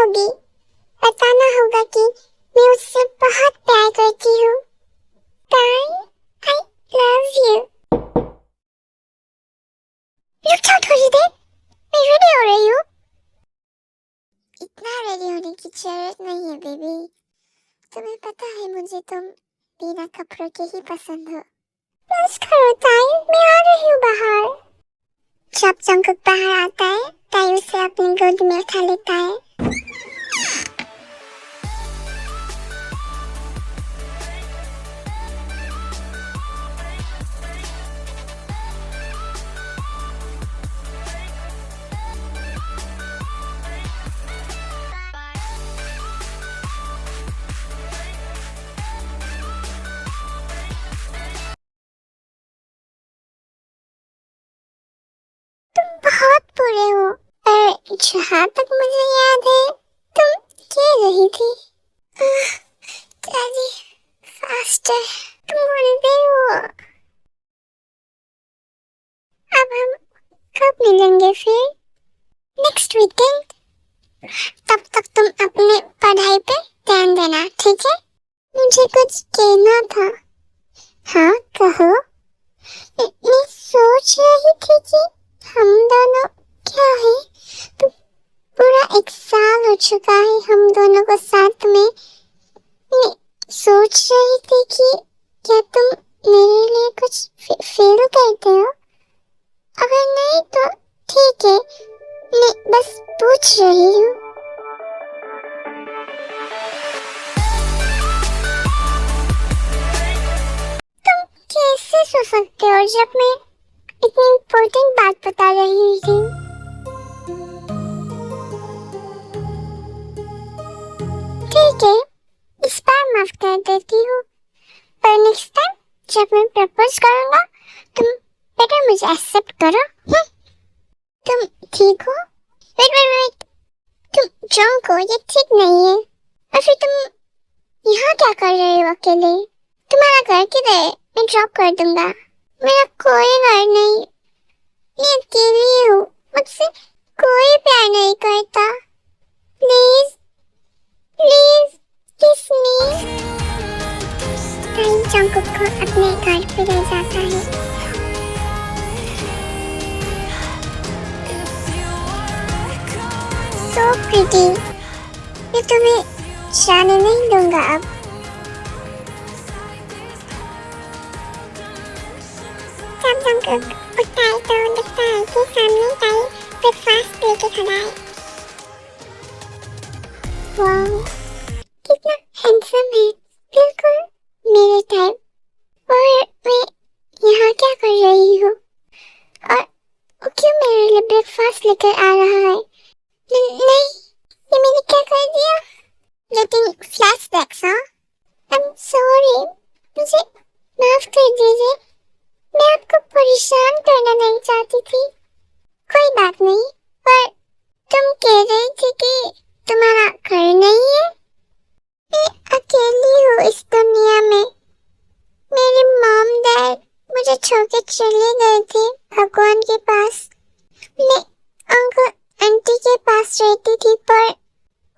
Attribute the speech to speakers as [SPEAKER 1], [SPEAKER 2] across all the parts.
[SPEAKER 1] होगी। बताना होगा कि मैं उससे बहुत प्यार करती हूँ। ताई, आई लव यू। रुक जाओ थोड़ी देर, मैं रेडी हो रही हूँ। इतना रेडी होने की जरूरत नहीं है बेबी। तुम्हें पता है मुझे तुम बिना कपड़ों के ही पसंद हो। बस करो ताई, मैं आ रही हूँ बाहर। जब जंकुक बाहर आता है ताई उसे अपनी गोद में उठा लेता है। बहुत बुरे हो। और जहाँ तक मुझे याद है तुम कह रही थी दादी फास्टर, तुम बोलते हो। अब हम कब मिलेंगे फिर? Next weekend. तब तक तुम अपने पढ़ाई पे ध्यान देना, ठीक है? मुझे कुछ कहना था। हाँ कहो। मैं सोच रही थी कि हम दोनों क्या है, तो पूरा 1 साल हो चुका है हम दोनों को साथ में। मैं सोच रही थी कि क्या तुम मेरे लिए कुछ फील करते हो? अगर नहीं तो ठीक है, मैं बस पूछ रही हूँ। तुम कैसे सो सकते हो जब मैं इतनी इम्पोर्टेंट बात बता रही थी? ठीक है, इस बार माफ कर देती हूँ, पर नेक्स्ट टाइम जब मैं प्रपोज करूँगा तुम बेटर मुझे एक्सेप्ट करो। तुम ठीक हो? वेट वेट वेट, तुम ड्रंक हो, ये ठीक नहीं है। और फिर तुम यहाँ क्या कर रहे हो अकेले? तुम्हारा घर किधर है? मैं ड्रॉप कर दूंगा। मेरा कोई घर नहीं, मैं अकेली हूँ, मुझसे कोई प्यार नहीं करता। Please please kiss me. Time Jungkook को अपने घर पे ले जाता है। So pretty, मैं तुम्हें जाने नहीं दूंगा अब। जब जंकुक उठता है तो दिखता है कि सामने ताई ब्रेकफास्ट लेके खड़ा है। वाह, कितना हैंडसम है, बिल्कुल मेरे टाइप। और मैं यहाँ क्या कर रही हूँ? और वो क्यों मेरे लिए ब्रेकफास्ट लेकर आ रहा है? नहीं, ये मैंने क्या कर दिया? लेकिन फ्लैशबैक्स, हाँ? I'm sorry, मुझे माफ कर दीजिए। मैं आपको परेशान करना नहीं चाहती थी। कोई बात नहीं, पर तुम कह रही थी कि तुम्हारा घर नहीं है। मैं अकेली हूँ इस दुनिया में। मेरे मॉम डैड मुझे छोड़ के चले गए थे भगवान के पास। मैं अंकल आंटी के पास रहती थी, पर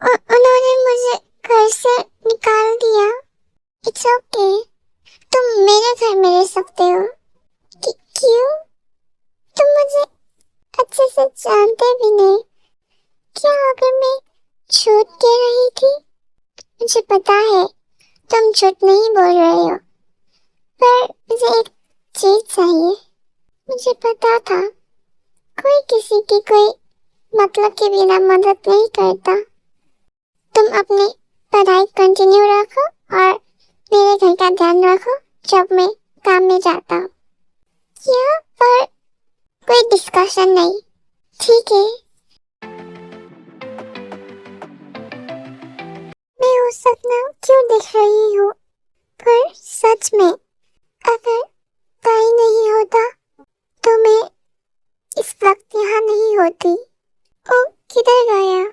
[SPEAKER 1] उन्होंने मुझे घर से निकाल दिया। इट्स ओके, तुम मेरे घर में रह सकते हो। क्यों? तुम मुझे अच्छे से जानते भी नहीं। क्या अगर मैं झूठ कह रही थी? मुझे पता है तुम झूठ नहीं बोल रहे हो, पर मुझे एक चीज चाहिए। मुझे पता था कोई किसी की कोई मतलब के बिना मदद नहीं करता। तुम अपनी पढ़ाई कंटिन्यू रखो और मेरे घर का ध्यान रखो जब मैं काम में जाता हूँ। क्या? पर कोई डिस्कशन नहीं, ठीक है? मैं वो सपना क्यों देख रही हूँ? पर सच में अगर ताई नहीं होता तो मैं इस वक्त यहाँ नहीं होती। ओ किधर गया?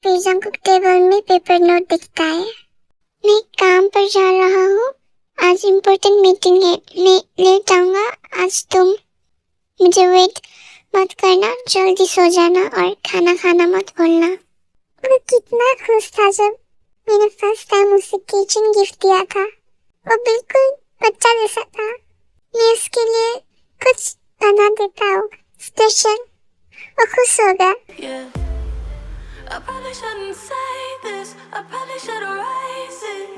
[SPEAKER 1] फिर जंकुक टेबल में पेपर नोट दिखता है। मैं काम पर जा रहा हूँ, आज इम्पोर्टेंट मीटिंग है, मैं लेट आऊंगा आज। तुम मुझे वेट मत करना, जल्दी सो जाना और खाना खाना मत भूलना। वो कितना खुश था जब मैंने फर्स्ट टाइम उसे किचन गिफ्ट दिया था। वो बिल्कुल बच्चा जैसा था। मैं उसके लिए कुछ बना देता हूँ स्पेशल। वो खुश हो गया।
[SPEAKER 2] Yeah. I probably shouldn't say this. I probably should erase it.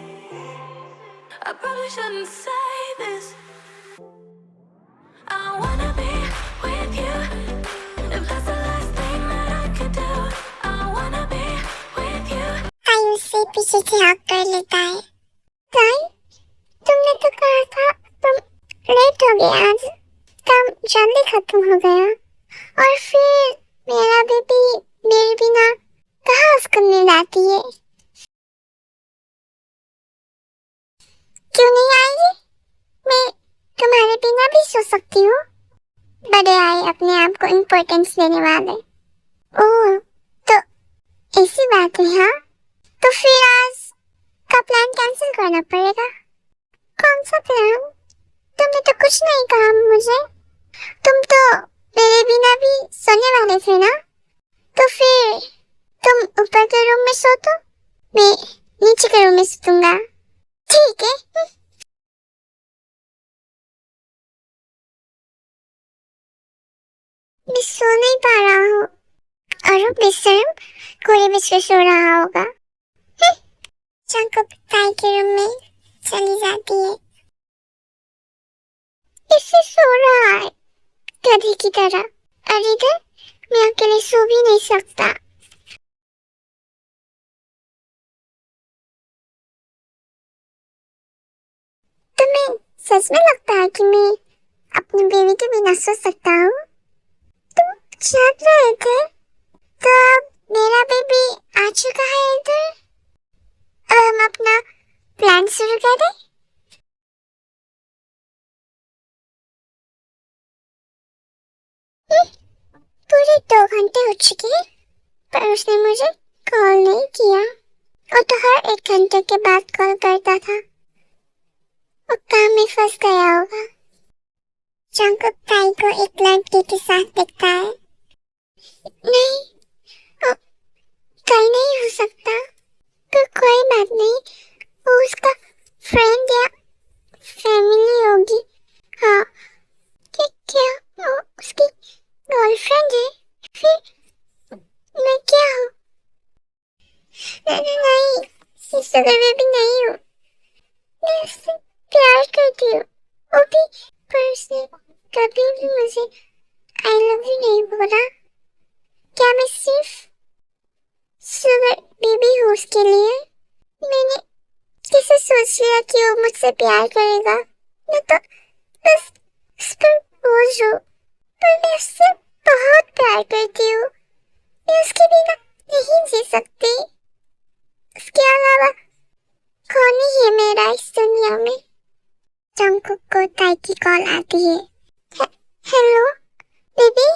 [SPEAKER 2] I probably shouldn't say this. I wanna be with you. If that's the last thing that I could do, I wanna be with you.
[SPEAKER 1] ताई उससे पीछे से हक कर लेता है। ताई, तुमने तो कहा था तुम लेट हो गए आज। काम जल्दी खत्म हो गया। और फिर मेरा बेबी मेरे बिना कहाँ उसको नींद आती है? क्यों नहीं आएगी? मैं तुम्हारे बिना भी सो सकती हूँ। बड़े आए अपने आप को इम्पोर्टेंस देने वाले। ओह, तो ऐसी बात है हाँ? तो फिर आज का प्लान कैंसिल करना पड़ेगा। कौन सा प्लान? तुमने तो कुछ नहीं कहा मुझे। तुम तो मेरे बिना भी सोने वाले थे ना? तो फिर तुम ऊपर के रूम में सो तो मैं नीचे के रूम में सोऊंगा। ठीक है? मैं सो नहीं पा रहा हूँ और वो बेशर्म कोरे बिछ के सो रहा होगा। जंकुक ताई के रूम में चली जाती है। इससे सो रहा है गधे की तरह। और इधर मैं अकेले सो भी नहीं सकता। तुम्हें सच में लगता है कि मैं अपने बेबी के बिना सो सकता हूँ? तुम जाग रहे थे तो अब मेरा बेबी आ चुका है इधर। अब हम अपना प्लान शुरू करें। पूरे 2 घंटे हो चुके हैं पर उसने मुझे कॉल नहीं किया। वो तो हर 1 घंटे के बाद कॉल करता था। वो काम में फंस गया होगा। जंकुक ताई को एक लड़के के साथ दिखता है। नहीं, वो कहीं नहीं हो सकता। तो कोई बात नहीं, वो उसका फ्रेंड या फैमिली होगी। हाँ, क्या वो उसकी गर्लफ्रेंड है? फिर मैं क्या हूँ? नहीं, इस जगह में भी नहीं हूँ। मैं उससे प्यार करती हूँ। वो भी, पर उसने कभी भी मुझे आई लव यू नहीं बोला। क्या मैं सिर्फ शुगर बेबी हूँ उसके लिए? मैंने कैसे सोच लिया कि वो मुझसे प्यार करेगा? मैं तो बस उस पर बोझ हूँ। पर मैं उससे बहुत प्यार करती हूँ। मैं उसके बिना नहीं जी सकती। उसके अलावा कौन ही है मेरा इस दुनिया में? जंकुक को ताई की कॉल आती है। हेलो बेबी,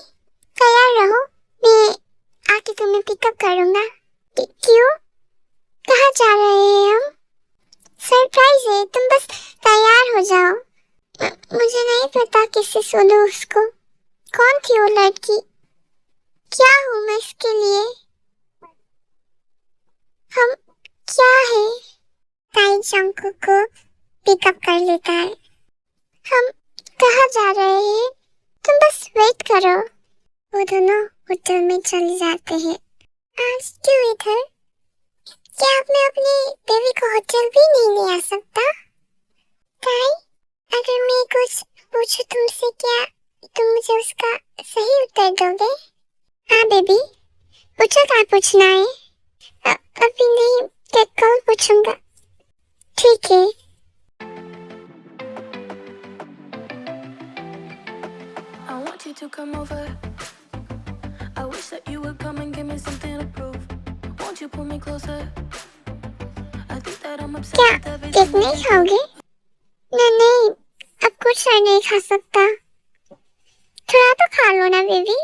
[SPEAKER 1] तैयार रहो, मैं आके तुम्हें पिकअप करूंगा। क्यों? कहाँ जा रहे हैं हम? सरप्राइज है, तुम बस तैयार हो जाओ। मुझे नहीं पता किससे सुनूं उसको। कौन थी वो लड़की? क्या हूँ मैं इसके लिए? हम क्या है? ताई जंकुक को पिकअप कर लेता है। हम कहाँ जा रहे हैं? तुम बस वेट करो। वो दोनों होटल में चले जाते हैं। आज क्यों इधर? क्या अब मैं अपनी बेबी को होटल भी नहीं ले आ सकता? ताई, अगर मैं कुछ पूछूं तुमसे, क्या तुम मुझे उसका सही उत्तर दोगे? हाँ बेबी, पूछो क्या पूछना है। अभी नहीं, कल पूछूंगा। ठीक है।
[SPEAKER 2] I want you to come over. I wish that you would come and give me something to prove. Won't you pull me closer? I think that I'm obsessed
[SPEAKER 1] क्या
[SPEAKER 2] with everything
[SPEAKER 1] केक नहीं खाओगे? नहीं, अब कुछ और नहीं खा सकता। थोड़ा तो खा लो ना बेबी।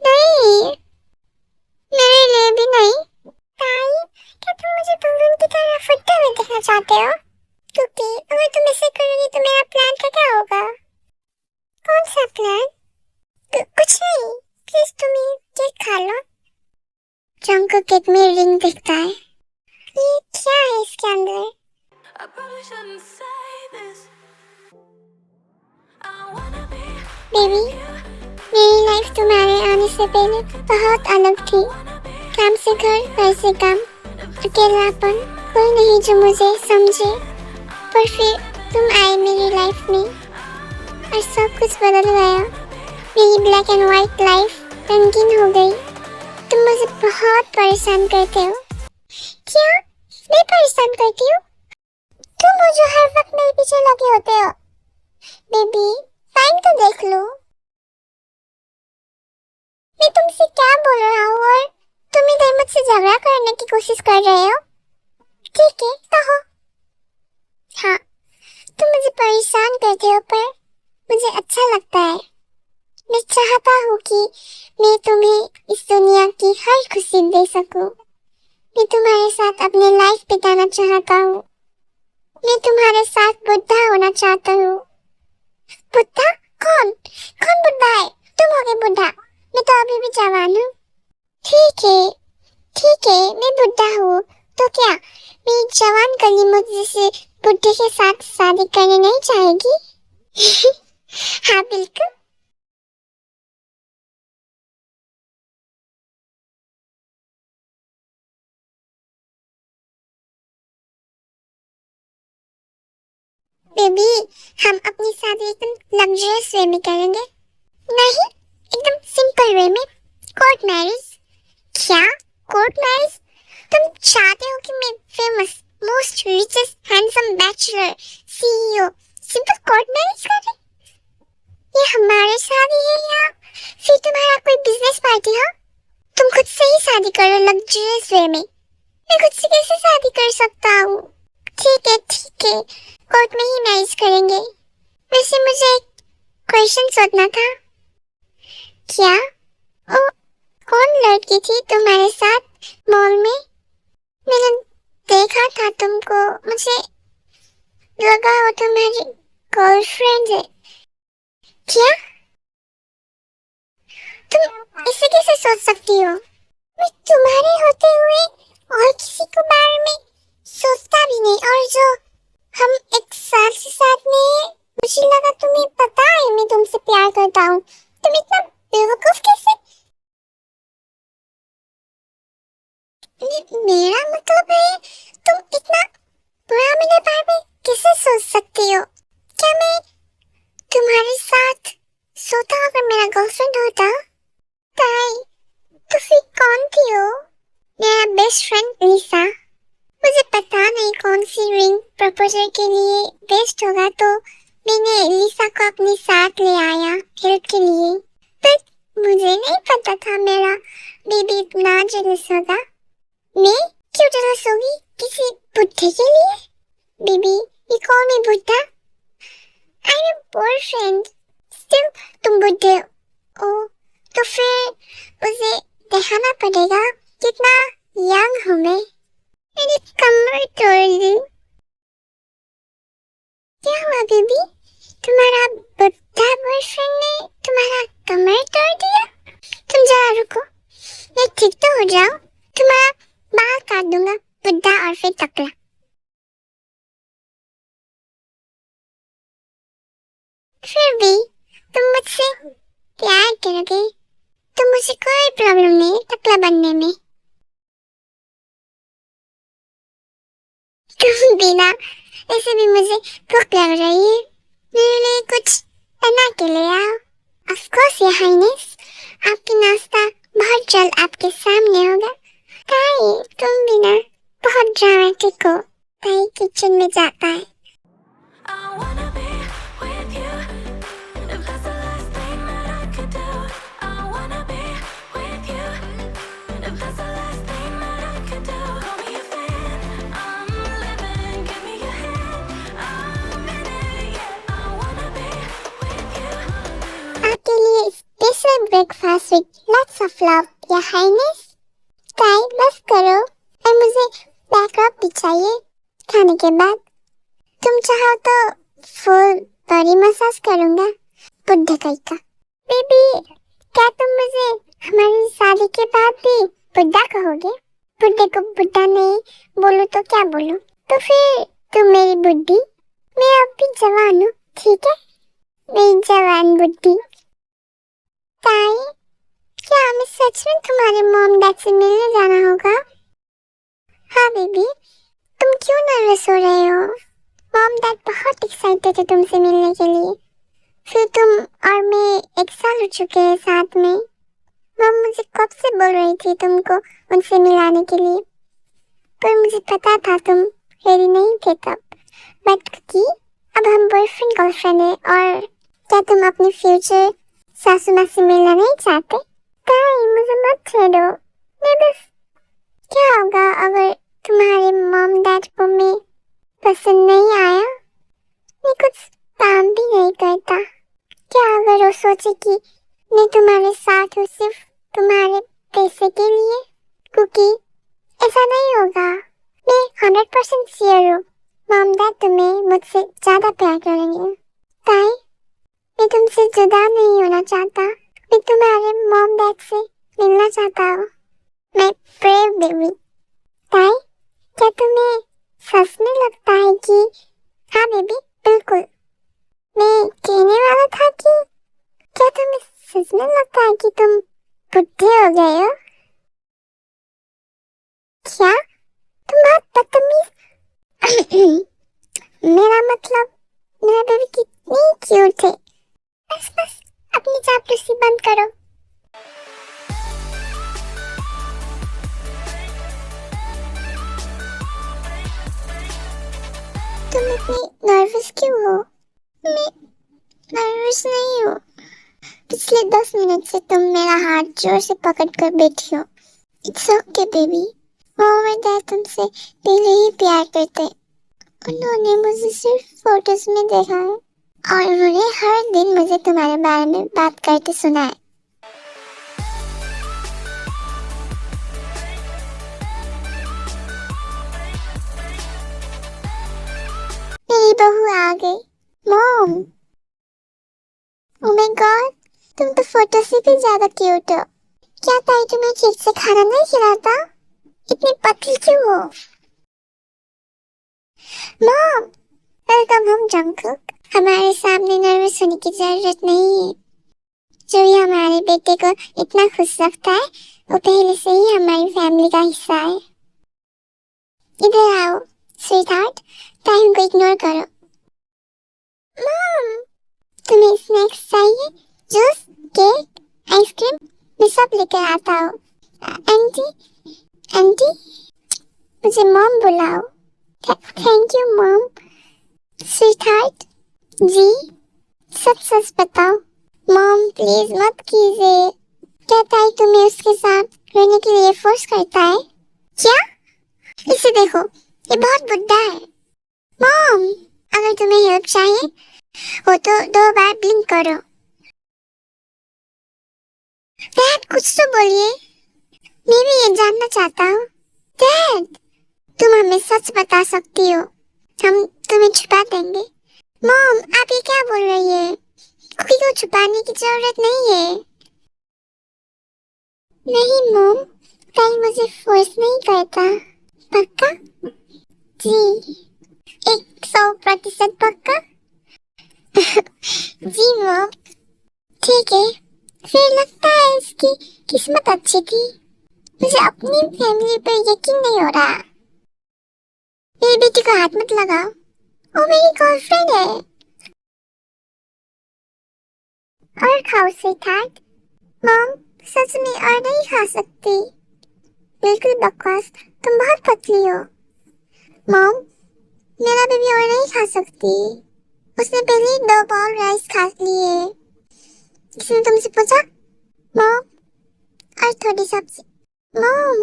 [SPEAKER 1] नहीं, मेरे लिए भी नहीं। ताई, क्या तुम मुझे बलून की तरह फटते हुए देखना चाहते हो? क्योंकि अगर तुम ऐसे करोगी तो मेरा प्लान का क्या होगा? कौन सा प्लान? कुछ नहीं, प्लीज तुम ये केक खा लो। जंगकुक केक में रिंग दिखता है। ये क्या है इसके अंदर?
[SPEAKER 2] I probably shouldn't say this. I wanna be
[SPEAKER 1] baby, मेरी लाइफ तुम्हारे आने से पहले बहुत अलग थी। काम से घर से काम, अकेलापन, कोई नहीं जो मुझे समझे। पर फिर तुम आए मेरी लाइफ में और सब कुछ बदल गया। मेरी ब्लैक एंड व्हाइट लाइफ रंगीन हो गई। तुम मुझे बहुत परेशान करते हो। क्या मैं परेशान करती हूँ? तुम मुझे हर वक्त मेरे पीछे लगे होते हो। बेबी, टाइम तो देख लो। मैं तुमसे क्या बोल रहा हूँ और तुम इधर मुझसे झगड़ा करने की कोशिश कर रहे हो? ठीक है, कहो। हाँ, तुम मुझे परेशान करते हो पर मुझे अच्छा लगता है। मैं चाहता हूँ कि मैं तुम्हें इस दुनिया की हर खुशी दे सकूं। मैं तुम्हारे साथ अपनी लाइफ बिताना चाहता हूँ। मैं तुम्हारे साथ बुढ़ा होना चाहता हूँ। बुढ़ा? कौन कौन बुढ़ा है? तुम हो गए बुढ़ा। मैं तो अभी भी जवान हूँ। ठीक है, मैं बुढ़ा हूँ तो क्या मेरी जवान कली मुझ जैसे बुढ़े के साथ शादी करने नहीं चाहेगी? हाँ बिल्कुल। बेबी, हम अपनी शादी एकदम लग्जरियस वे में करेंगे। नहीं, एकदम सिंपल वे में। Court marriage. क्या? Court marriage? तुम चाहते हो कि मैं famous, most richest handsome bachelor, CEO simple court marriage करें? ये हमारी शादी है या फिर तुम्हारा कोई बिजनेस पार्टी है? तुम खुद से ही शादी करो लग्जरियस वे में। मैं खुद से कैसे शादी कर सकता हूँ? ठीक है, कोर्ट में ही मैरिज करेंगे। वैसे मुझे एक क्वेश्चन सोचना था। क्या? ओ, कौन लड़की थी तुम्हारे साथ मॉल में? मैंने देखा था तुमको, मुझे लगा वो तुम्हारी गर्लफ्रेंड है। क्या? तुम ऐसे कैसे सोच सकती हो? मैं तुम्हारे होते हुए और किसी को बारे में सोचता भी नहीं। और जो हम एक साल से साथ में हैं, मुझे लगा तुम्हें पता है मैं तुमसे प्यार करता हूँ। तुम इतना बेवकूफ कैसे? मेरा मतलब है तुम इतना बुरा मेरे बारे में कैसे सोच सकती हो? क्या मैं तुम्हारे साथ सोता अगर मेरा गर्लफ्रेंड होता? ताई, तो फिर कौन थी वो? मेरा बेस्ट फ्रेंड लिसा। मुझे पता नहीं कौन सी रिंग प्रपोजल के लिए बेस्ट होगा, तो मैंने लिसा को अपने साथ ले आया हेल्प के लिए। पर मुझे नहीं पता था मेरा बेबी इतना जेलस होगा। मैं क्यों जेलस होगी किसी बुड्ढे के लिए? बेबी, you call me बुड्ढा? I'm your boyfriend. Still तुम बुड्ढे हो। तो फिर मुझे दिखाना पड़ेगा कितना यंग हूँ मैं। मेरी कमर तोड़ दी। क्या हुआ बेबी? तुम्हारा बुड्ढा बॉयफ्रेंड ने तुम्हारा कमर तोड़ दिया? तुम जरा रुको, मैं ठीक तो हो जाऊं, तुम्हारा बाल काट दूंगा, बुड्ढा और फिर टकला। फिर भी तुम मुझसे प्यार करोगे तो मुझे कोई प्रॉब्लम नहीं टकला बनने में। तुम बिना ऐसे भी मुझे भूख लग रही है, मेरे लिए कुछ बना के ले आओ। ऑफ कोर्स योर हाइनेस, आपकी नाश्ता बहुत जल्द आपके सामने होगा। ताई, तुम बिना बहुत ड्रामेटिक हो। ताई किचन में जाता है।
[SPEAKER 2] I wanna be with you. If that's the last thing that I could do, I wanna be with you. If that's the last thing that I could do, call me a fan. I'm living, give me your hand. I'm in it, yeah. I wanna be with you.
[SPEAKER 1] आपके लिए special breakfast with lots of love your highness. ताई बस करो, और मुझे backup भी चाहिए खाने के बाद। तुम चाहो तो फुल बॉडी मसाज करूंगा, बुड्ढे कहीं का। बेबी, क्या तुम मुझे हमारी शादी के बाद भी बुड्ढा कहोगे? बुड्ढे को बुड्ढा नहीं बोलूं तो क्या बोलूं? तो फिर तुम मेरी बुड्ढी, मैं अब भी जवान हूँ, ठीक है? मेरी जवान बुड्ढी। ताई, क्या हमें सच में तुम्हारे मॉम डैड से मिलने जाना होगा? हाँ बेबी, तुम क्यों नर्वस हो रहे हो? मॉम डैड बहुत एक्साइटेड है तुमसे मिलने के लिए। फिर तुम और मैं 1 साल हो चुके हैं साथ में। मॉम मुझे कब से बोल रही थी तुमको उनसे मिलाने के लिए, पर मुझे पता था तुम रेडी नहीं थे तब। बट कि अब हम बॉयफ्रेंड गर्लफ्रेंड है, और क्या तुम अपनी फ्यूचर सासू माँ से मिलना नहीं चाहते? ताई, मुझे मत छेड़ो। मैं बस, क्या होगा अगर तुम्हारे मॉम डैड को मैं पसंद नहीं आया? मैं कुछ काम भी नहीं करता। क्या अगर वो सोचे कि मैं तुम्हारे साथ हूँ सिर्फ तुम्हारे पैसे के लिए? क्योंकि ऐसा नहीं होगा। मैं 100% श्योर हूँ मॉम डैड तुम्हें मुझसे ज्यादा प्यार करेंगे। ताई, मैं तुमसे जुदा नहीं होना चाहता। मैं तुम्हारे मॉम डैड से मिलना चाहता हूँ। मैं ब्रेव बेबी। ताई, क्या तुम्हें सच में लगता है कि... हाँ बेबी, बिल्कुल। मैं कहने वाला था कि क्या तुम्हें सच में लगता है कि तुम बुढ़े हो गए हो? क्या? तुम बहुत बदतमीज। मेरा मतलब, मेरा बेबी कितनी क्यूट है। बस बस, अपनी चापलूसी बंद करो। तुम इतनी नर्वस क्यों हो? मैं नर्वस नहीं हूँ। पिछले 10 मिनट से तुम मेरा हाथ जोर से पकड़ कर बैठी हो। It's okay baby. मॉम और डैड तुमसे पहले ही प्यार करते। उन्होंने मुझे सिर्फ फोटोज में देखा है, और उन्होंने हर दिन मुझे तुम्हारे बारे में बात करते सुना है। मेरी बहू आ गई। मॉम, ओह माय गॉड, तुम तो फोटो से भी ज्यादा क्यूट हो। क्या ताई तुम्हें ठीक से खाना नहीं खिलाता? इतनी पतली क्यों हो? Mom, welcome home Jungkook. हमारे सामने नर्वस होने की जरूरत नहीं है। जो भी हमारे बेटे को इतना खुश रखता है वो पहले से ही हमारी फैमिली का हिस्सा है। इधर आओ स्वीटहार्ट, टाइम को इग्नोर करो। मॉम, तुम्हें स्नैक्स चाहिए? जूस, केक, आइसक्रीम, मैं सब लेकर आता हूँ। आंटी, आंटी, मुझे मॉम बुलाओ। Thank you mom. स्वीटहार्ट, जी, सच सच बताओ। मॉम प्लीज मत कीजिए। क्या ताई तुम्हें उसके साथ रहने के लिए फोर्स करता है? क्या? इसे देखो, ये बहुत बुड्ढा है। मॉम, अगर तुम्हें हेल्प चाहिए हो तो 2 बार ब्लिंक करो। डैड, कुछ तो बोलिए, मैं भी ये जानना चाहता हूँ। डैड, तुम हमें सच बता सकती हो, हम तुम्हें छुपा देंगे। मॉम, आप ये क्या बोल रही है? कुकी को छुपाने की जरूरत नहीं है। नहीं मॉम, ताई मुझे फोर्स नहीं करता। पक्का? जी, 100% पक्का। जी मॉम, ठीक है। फिर लगता है इसकी किस्मत अच्छी थी। मुझे अपनी फैमिली पर यकीन नहीं हो रहा। मेरी बेटी को हाथ मत लगाओ, वो मेरी गर्लफ्रेंड है। और खाओ स्वीटहार्ट। मॉम, सच में और नहीं खा सकती। बिल्कुल बकवास, तुम बहुत पतली हो। मॉम, मेरा बेबी और नहीं खा सकती। उसने पहले ही 2 बाउल राइस खा लिए। किसने तुमसे पूछा? मॉम, और थोड़ी सब्जी। मॉम,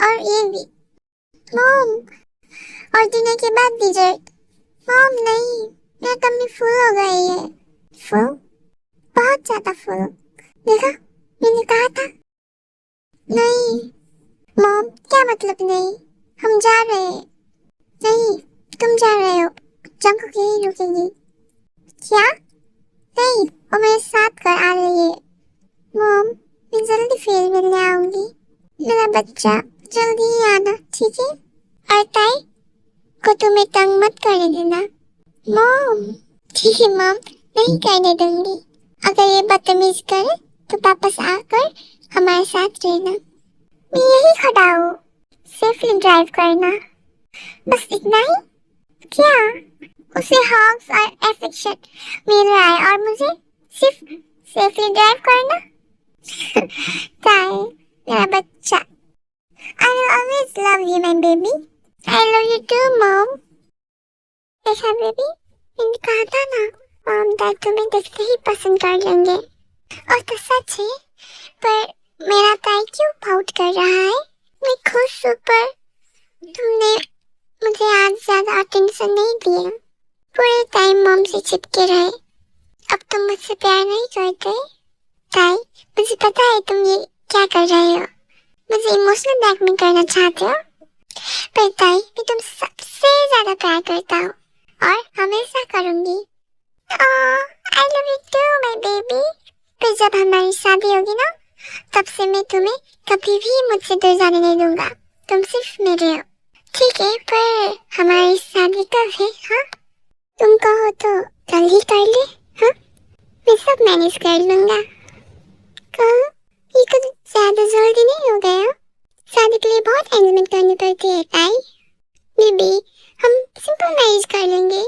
[SPEAKER 1] और ये भी। मॉम, और डिनर के बाद डिजर्ट। मॉम नहीं, मेरा टम्मी फुल हो गई है। फुल? बहुत ज्यादा फुल। देखा, मैंने कहा था। नहीं मॉम, क्या मतलब नहीं? हम जा रहे हैं। नहीं, तुम जा रहे हो, जंककुक यहीं रुकेगी। क्या? नहीं, वो मेरे साथ घर आ रही है। मॉम, मैं जल्दी फिर मिलने आऊंगी। मेरा बच्चा जल्दी ही आना, ठीक है? और ताई को तुम्हें तंग मत करने देना। मॉम, ठीक है मॉम, नहीं करने दूंगी। अगर ये बदतमीज करे तो वापस आकर हमारे साथ रहना। मैं यही खड़ा हूँ, सेफली ड्राइव करना, बस इतना ही। क्या? उसे हग्स और एफेक्शन मिल रहा है और मुझे सिर्फ सेफली ड्राइव करना। ताई, मेरा बच्चा, I will always love you, my baby. I love you too, mom. देखा बेबी, मैंने कहा था ना, मॉम डैड तुम्हें देखते ही पसंद कर लेंगे। और तो सच है, पर मेरा ताई क्यों पाउट कर रहा है? मैं खुश हूँ, पर तुमने मुझे आज ज्यादा अटेंशन नहीं दिया। पूरे टाइम मॉम से चिपके रहे। अब तुम मुझसे प्यार नहीं करते। ताई, मुझे पता है तुम ये क्या कर रहे हो। मुझे इमोशनल ब्लैकमेल करना चाहते हो। पर ताई, मैं तुमसे सबसे ज्यादा प्यार करता हूँ और हमेशा करूंगी। I love you too, my baby. फिर जब हमारी शादी होगी ना, तब से मैं तुम्हें कभी भी मुझसे दूर जाने नहीं दूंगा। तुम सिर्फ मेरे हो। ठीक है, पर हमारी शादी कब है? हाँ, तुम कहो तो कल ही कर ले। हाँ, मैं सब मैनेज कर लूंगा। कल? ये कुछ ज्यादा जल्दी नहीं हो गया? शादी के लिए बहुत अरेंजमेंट करनी पड़ती है ताई। बेबी, हम सिंपल मैरिज कर लेंगे।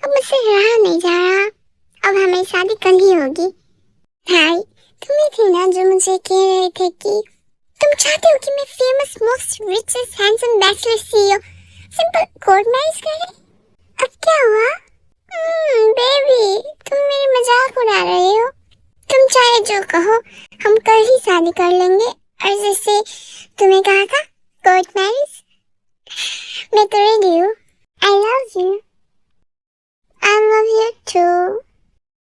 [SPEAKER 1] अब मुझसे रहा नहीं जा रहा। अब हमारी शादी कल ही होगी। भाई, तुम ही थी ना जो मुझे कह रहे थे कि तुम चाहते हो कि मैं famous most richest handsome bachelor CEO simple court marriage करें। अब क्या हुआ? बेबी, तुम मेरी मजाक उड़ा रहे हो। तुम चाहे जो कहो, हम कल ही शादी कर लेंगे। और जैसे तुम्हें कहा था, कोर्ट मैरिज, मैं तो रेडी हूँ। I love you. I love you too.